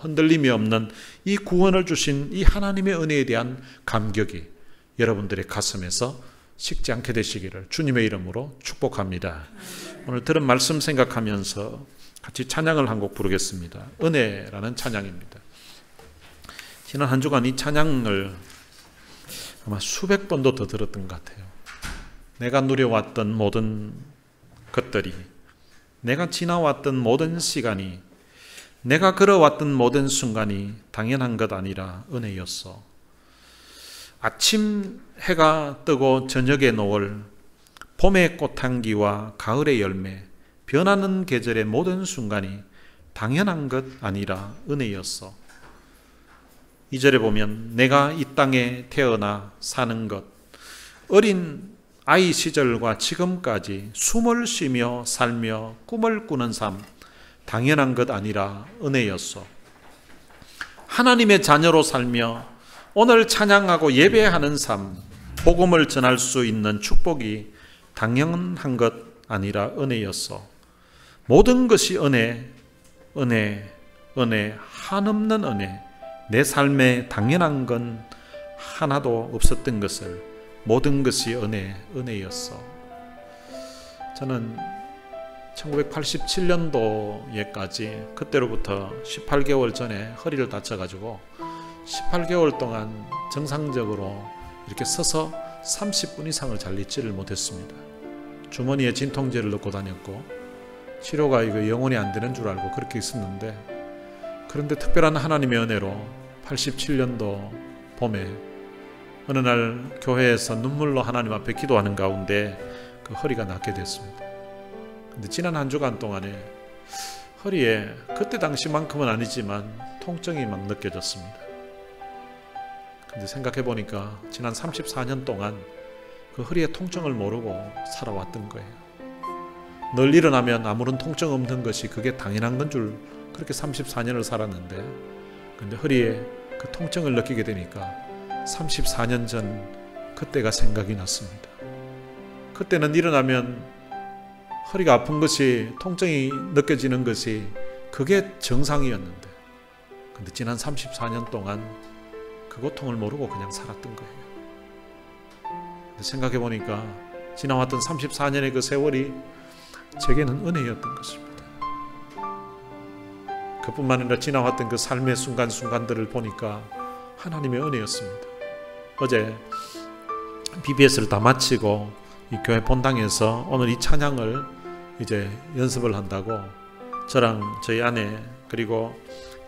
흔들림이 없는 이 구원을 주신 이 하나님의 은혜에 대한 감격이 여러분들의 가슴에서 식지 않게 되시기를 주님의 이름으로 축복합니다. 오늘 들은 말씀 생각하면서 같이 찬양을 한 곡 부르겠습니다. 은혜라는 찬양입니다. 지난 한 주간 이 찬양을 아마 수백 번도 더 들었던 것 같아요. 내가 누려왔던 모든 것들이, 내가 지나왔던 모든 시간이, 내가 걸어왔던 모든 순간이 당연한 것 아니라 은혜였어. 아침 해가 뜨고 저녁의 노을, 봄의 꽃향기와 가을의 열매, 변하는 계절의 모든 순간이 당연한 것 아니라 은혜였어. 2절에 보면 내가 이 땅에 태어나 사는 것, 어린 아이 시절과 지금까지 숨을 쉬며 살며 꿈을 꾸는 삶, 당연한 것 아니라 은혜였어. 하나님의 자녀로 살며 오늘 찬양하고 예배하는 삶, 복음을 전할 수 있는 축복이 당연한 것 아니라 은혜였어. 모든 것이 은혜, 한없는 은혜. 내 삶에 당연한 건 하나도 없었던 것을, 모든 것이 은혜였어. 저는 1987년도에까지 그때로부터 18개월 전에 허리를 다쳐가지고 18개월 동안 정상적으로 이렇게 서서 30분 이상을 잘 있지를 못했습니다. 주머니에 진통제를 넣고 다녔고, 치료가 이거 영원히 안 되는 줄 알고 그렇게 있었는데, 그런데 특별한 하나님의 은혜로 87년도 봄에 어느 날 교회에서 눈물로 하나님 앞에 기도하는 가운데 그 허리가 낫게 됐습니다. 근데 지난 한 주간 동안에 허리에 그때 당시만큼은 아니지만 통증이 막 느껴졌습니다. 근데 생각해 보니까 지난 34년 동안 그 허리의 통증을 모르고 살아왔던 거예요. 늘 일어나면 아무런 통증 없는 것이 그게 당연한 건 줄 그렇게 34년을 살았는데, 근데 허리에 그 통증을 느끼게 되니까 34년 전 그때가 생각이 났습니다. 그때는 일어나면 허리가 아픈 것이, 통증이 느껴지는 것이 그게 정상이었는데, 근데 지난 34년 동안 그 고통을 모르고 그냥 살았던 거예요. 생각해 보니까 지나왔던 34년의 그 세월이 제게는 은혜였던 것입니다. 그뿐만 아니라 지나왔던 그 삶의 순간순간들을 보니까 하나님의 은혜였습니다. 어제 BBS를 다 마치고 이 교회 본당에서 오늘 이 찬양을 이제 연습을 한다고 저랑 저희 아내 그리고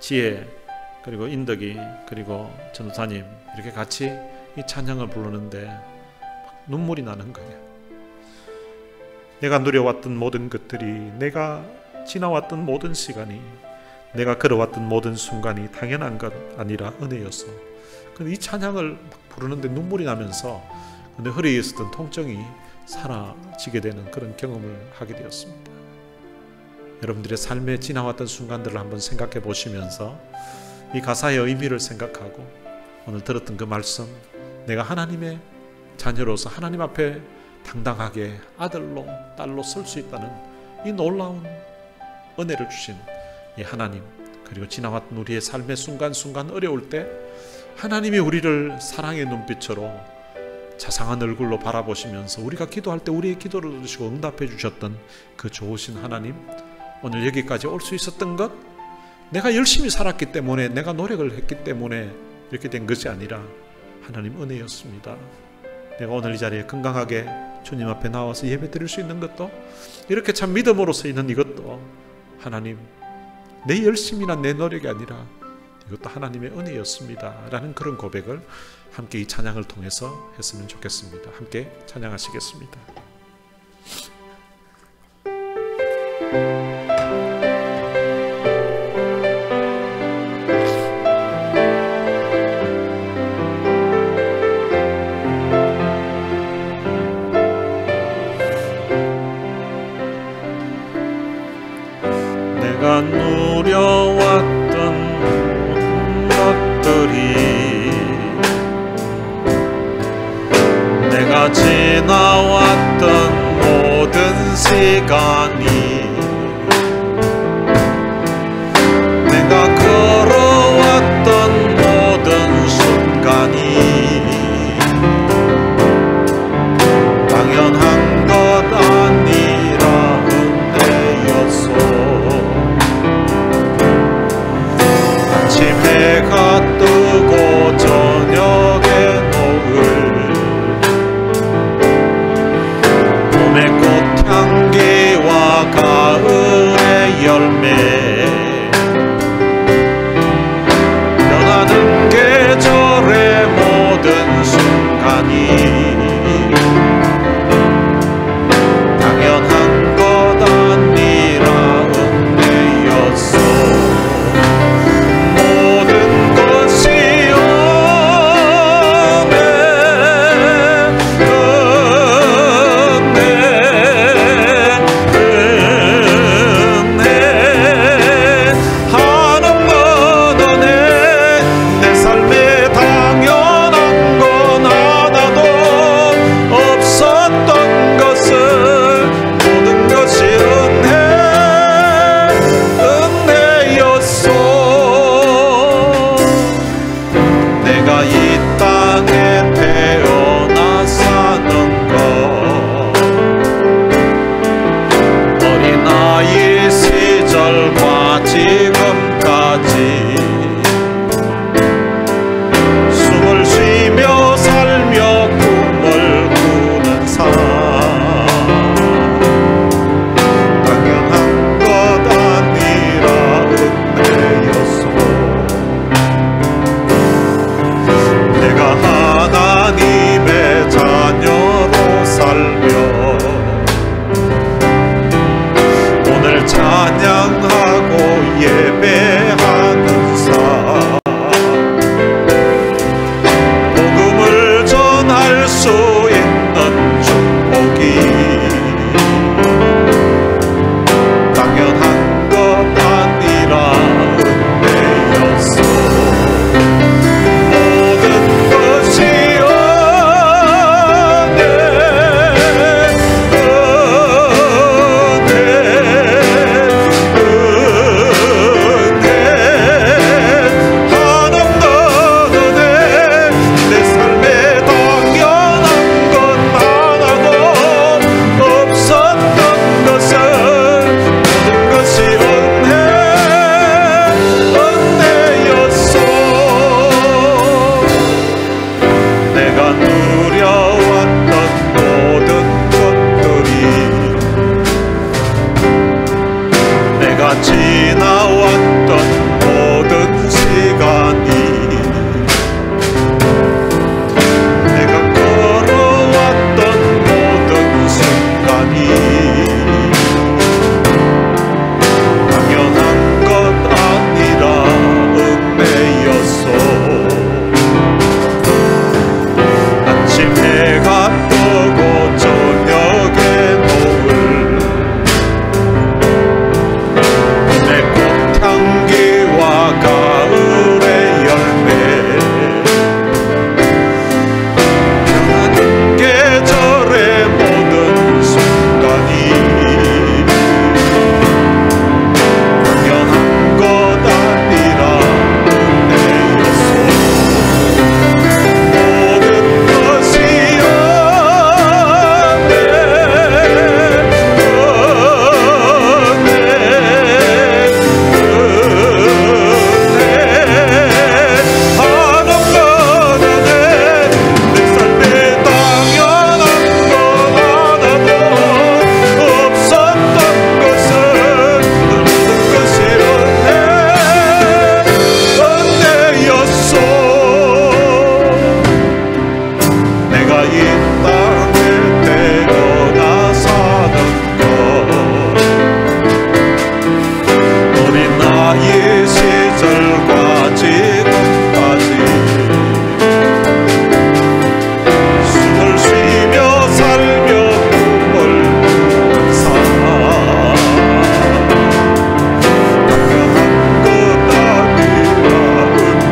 지혜 그리고 인덕이 그리고 전도사님 이렇게 같이 이 찬양을 부르는데 막 눈물이 나는 거예요. 내가 누려왔던 모든 것들이, 내가 지나왔던 모든 시간이, 내가 걸어왔던 모든 순간이 당연한 것 아니라 은혜였어. 근데 이 찬양을 막 부르는데 눈물이 나면서 내 허리에 있었던 통증이 사라지게 되는 그런 경험을 하게 되었습니다. 여러분들의 삶에 지나왔던 순간들을 한번 생각해 보시면서 이 가사의 의미를 생각하고 오늘 들었던 그 말씀, 내가 하나님의 자녀로서 하나님 앞에 당당하게 아들로 딸로 설 수 있다는 이 놀라운 은혜를 주신 이 하나님, 그리고 지나왔던 우리의 삶의 순간순간 어려울 때 하나님이 우리를 사랑의 눈빛으로 자상한 얼굴로 바라보시면서 우리가 기도할 때 우리의 기도를 들으시고 응답해 주셨던 그 좋으신 하나님, 오늘 여기까지 올 수 있었던 것, 내가 열심히 살았기 때문에, 내가 노력을 했기 때문에 이렇게 된 것이 아니라 하나님 은혜였습니다. 내가 오늘 이 자리에 건강하게 주님 앞에 나와서 예배 드릴 수 있는 것도, 이렇게 참 믿음으로서 있는 이것도 하나님, 내 열심이나 내 노력이 아니라 이것도 하나님의 은혜였습니다 라는 그런 고백을 함께 이 찬양을 통해서 했으면 좋겠습니다. 함께 찬양하시겠습니다. 내가 누려왔던 것들이, 내가 지나왔던 모든 시간이, 내가 걸어왔던 모든 순간이 당연한 것 아니라 은혜였소. 아침 해가 뜨고 저녁에 노을, 봄의 꽃향기와 나의 시절과 지금까지 숨을 쉬며 살며 꿈을 꾸는 삶 당연한 것 아니라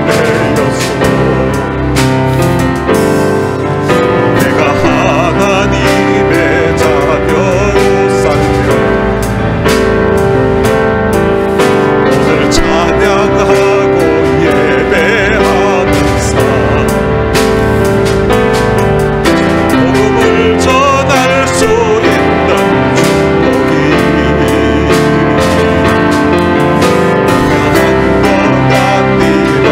은혜였소. 내가 하나님의 자녀로 살며 오늘 찬양하고 예배하는 삶, 복음을 전할 수 있는 축복이 당연한 것 아니라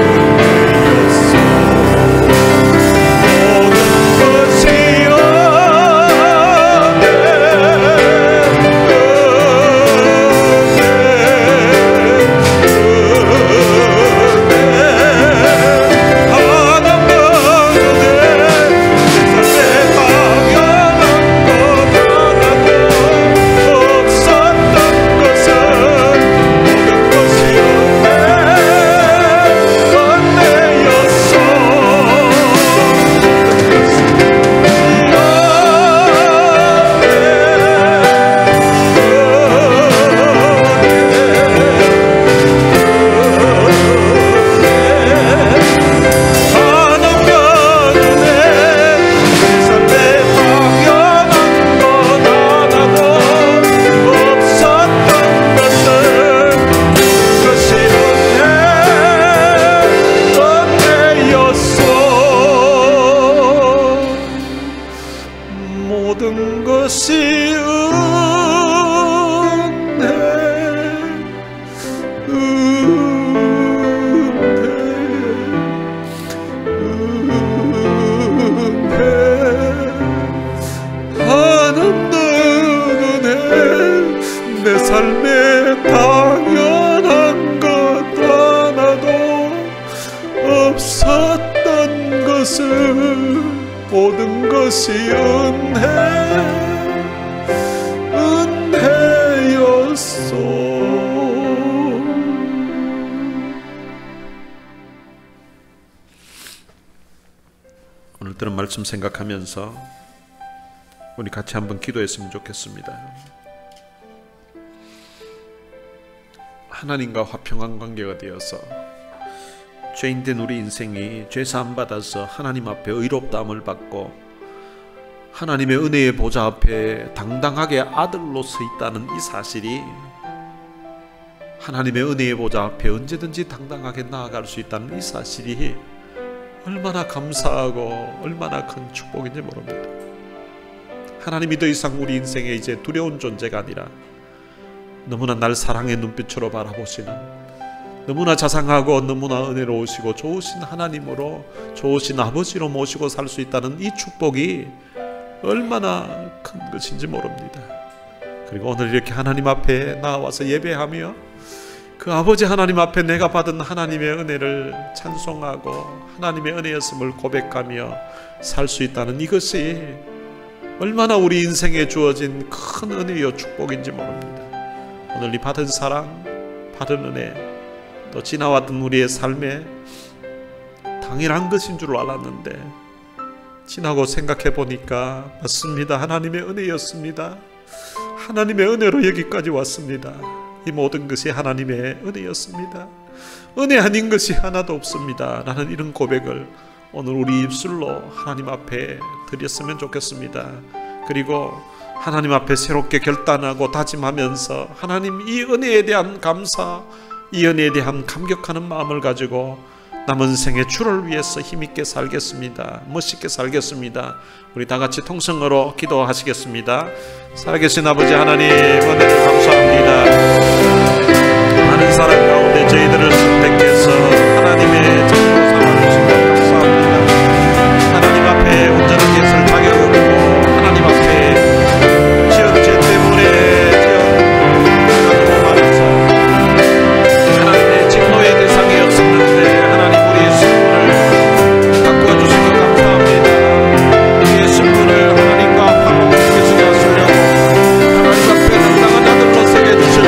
은혜였소. 모든 것이 모든 것이 내 삶에 당연한 것 하나도 없었던 것을 모든 것이 은혜였소. 오늘 들은 말씀 생각하면서 우리 같이 한번 기도했으면 좋겠습니다. 하나님과 화평한 관계가 되어서 죄인된 우리 인생이 죄사함 받아서 하나님 앞에 의롭다함을 받고 하나님의 은혜의 보좌 앞에 당당하게 아들로 서 있다는 이 사실이, 하나님의 은혜의 보좌 앞에 언제든지 당당하게 나아갈 수 있다는 이 사실이 얼마나 감사하고 얼마나 큰 축복인지 모릅니다. 하나님이 더 이상 우리 인생에 이제 두려운 존재가 아니라 너무나 날 사랑의 눈빛으로 바라보시는, 너무나 자상하고 너무나 은혜로우시고 좋으신 하나님으로, 좋으신 아버지로 모시고 살 수 있다는 이 축복이 얼마나 큰 것인지 모릅니다. 그리고 오늘 이렇게 하나님 앞에 나와서 예배하며 그 아버지 하나님 앞에 내가 받은 하나님의 은혜를 찬송하고 하나님의 은혜였음을 고백하며 살 수 있다는 이것이 얼마나 우리 인생에 주어진 큰 은혜요 축복인지 모릅니다. 오늘 이 받은 사랑, 받은 은혜, 또 지나왔던 우리의 삶에 당연한 것인 줄 알았는데 지나고 생각해 보니까 맞습니다. 하나님의 은혜였습니다. 하나님의 은혜로 여기까지 왔습니다. 이 모든 것이 하나님의 은혜였습니다. 은혜 아닌 것이 하나도 없습니다. 라는 이런 고백을 오늘 우리 입술로 하나님 앞에 드렸으면 좋겠습니다. 그리고 하나님 앞에 새롭게 결단하고 다짐하면서 하나님 이 은혜에 대한 감사, 이 은혜에 대한 감격하는 마음을 가지고 남은 생에 주를 위해서 힘있게 살겠습니다. 멋있게 살겠습니다. 우리 다 같이 통성으로 기도하시겠습니다. 살아계신 아버지 하나님, 은혜를 감사합니다. 많은 사람 가운데 저희들을 선택해서 하나님의 자녀로 삼아주신 것 감사합니다. 하나님 앞에 온전하게 설 자격 없고 하나님 앞에 지은 죄 때문에 하나님의 진노의 대상이 없었는데 하나님 우리의 신분을 바꿔주신 것 감사합니다. 우리의 신분을 하나님과 화목하게 하시려고 하나님 앞에 당당한 아들로 새겨주시고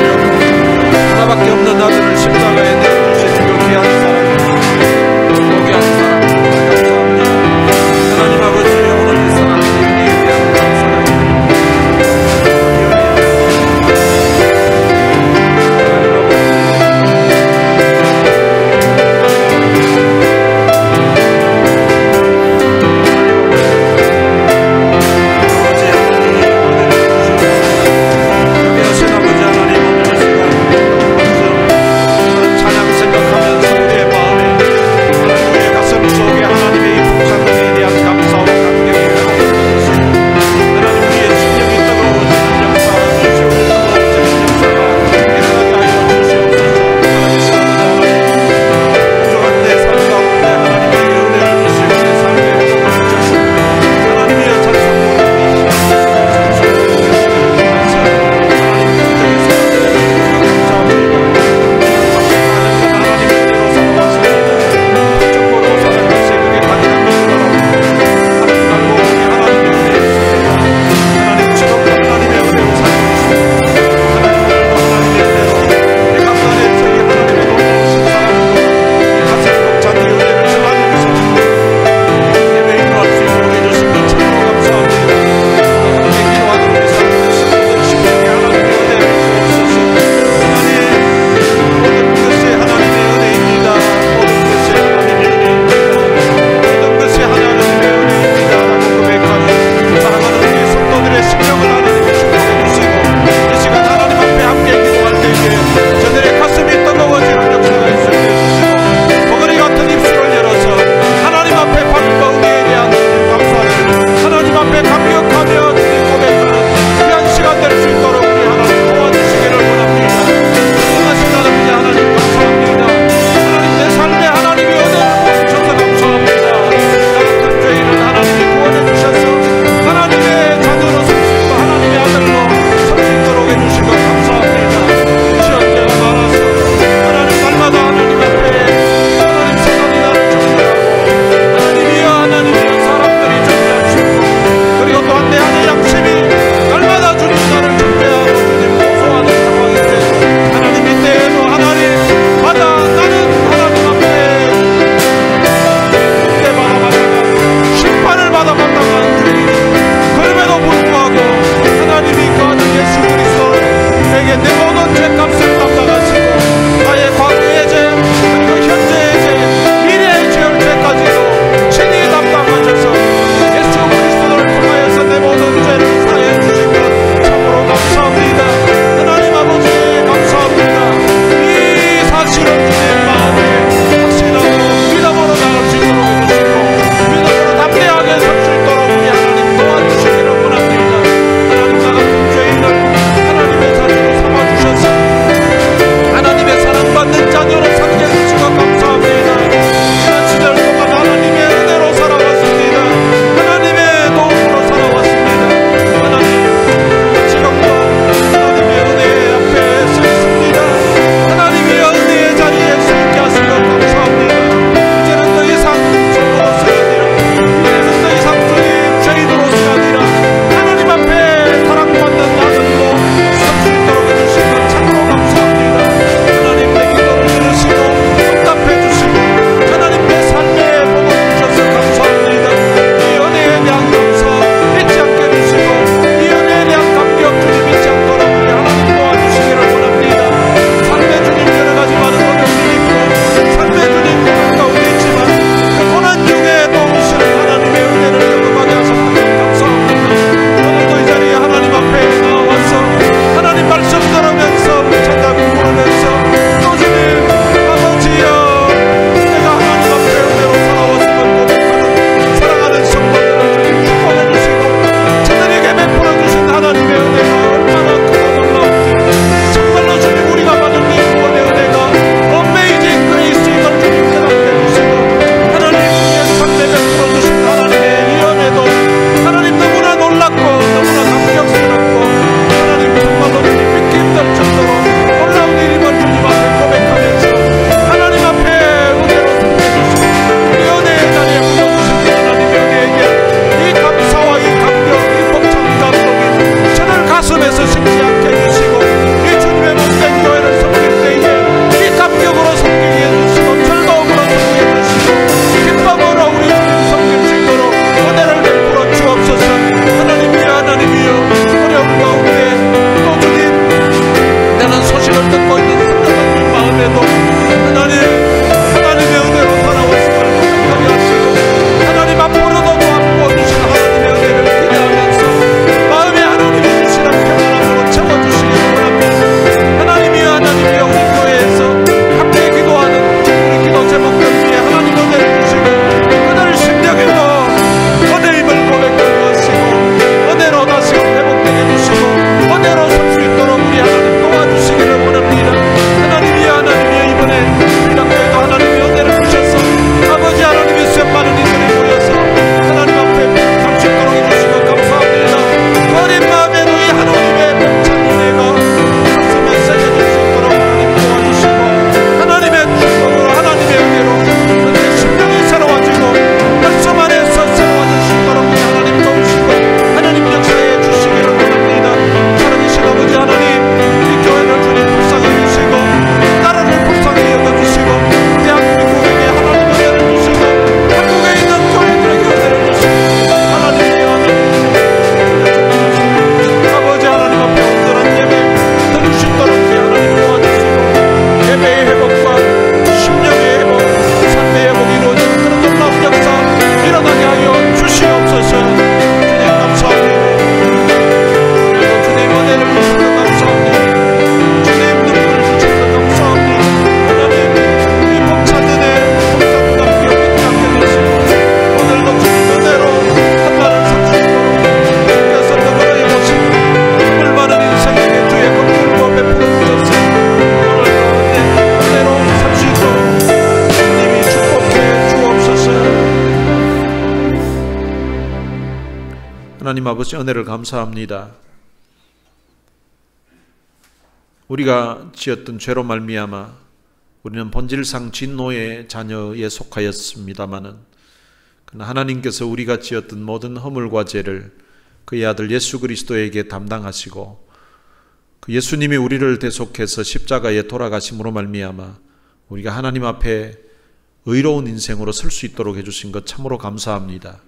하나님 아버지 은혜를 감사합니다. 우리가 지었던 죄로 말미암아 우리는 본질상 진노의 자녀에 속하였습니다마는 그러나 하나님께서 우리가 지었던 모든 허물과 죄를 그의 아들 예수 그리스도에게 담당하시고 그 예수님이 우리를 대속해서 십자가에 돌아가심으로 말미암아 우리가 하나님 앞에 의로운 인생으로 설 수 있도록 해주신 것 참으로 감사합니다.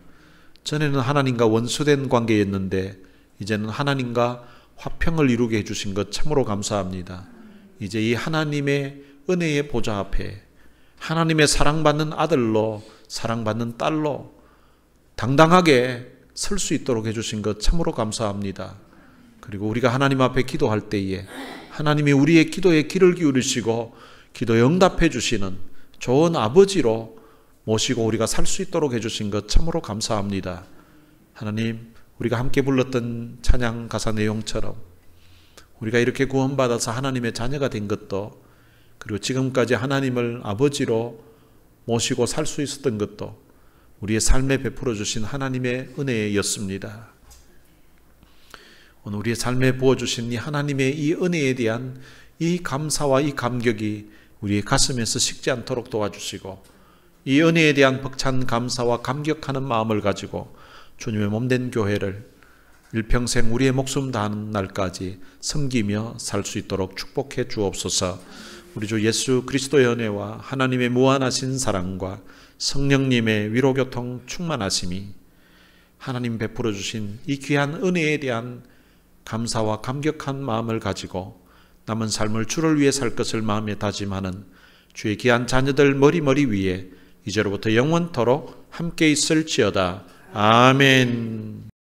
전에는 하나님과 원수된 관계였는데 이제는 하나님과 화평을 이루게 해주신 것 참으로 감사합니다. 이제 이 하나님의 은혜의 보좌 앞에 하나님의 사랑받는 아들로 사랑받는 딸로 당당하게 설 수 있도록 해주신 것 참으로 감사합니다. 그리고 우리가 하나님 앞에 기도할 때에 하나님이 우리의 기도에 귀를 기울이시고 기도에 응답해 주시는 좋은 아버지로 모시고 우리가 살 수 있도록 해주신 것 참으로 감사합니다. 하나님, 우리가 함께 불렀던 찬양 가사 내용처럼 우리가 이렇게 구원받아서 하나님의 자녀가 된 것도 그리고 지금까지 하나님을 아버지로 모시고 살 수 있었던 것도 우리의 삶에 베풀어 주신 하나님의 은혜였습니다. 오늘 우리의 삶에 부어주신 이 하나님의 이 은혜에 대한 이 감사와 이 감격이 우리의 가슴에서 식지 않도록 도와주시고 이 은혜에 대한 벅찬 감사와 감격하는 마음을 가지고 주님의 몸된 교회를 일평생 우리의 목숨 다하는 날까지 섬기며 살 수 있도록 축복해 주옵소서. 우리 주 예수 그리스도의 은혜와 하나님의 무한하신 사랑과 성령님의 위로교통 충만하심이 하나님 베풀어 주신 이 귀한 은혜에 대한 감사와 감격한 마음을 가지고 남은 삶을 주를 위해 살 것을 마음에 다짐하는 주의 귀한 자녀들 머리머리 위에 이제로부터 영원토록 함께 있을지어다. 아멘.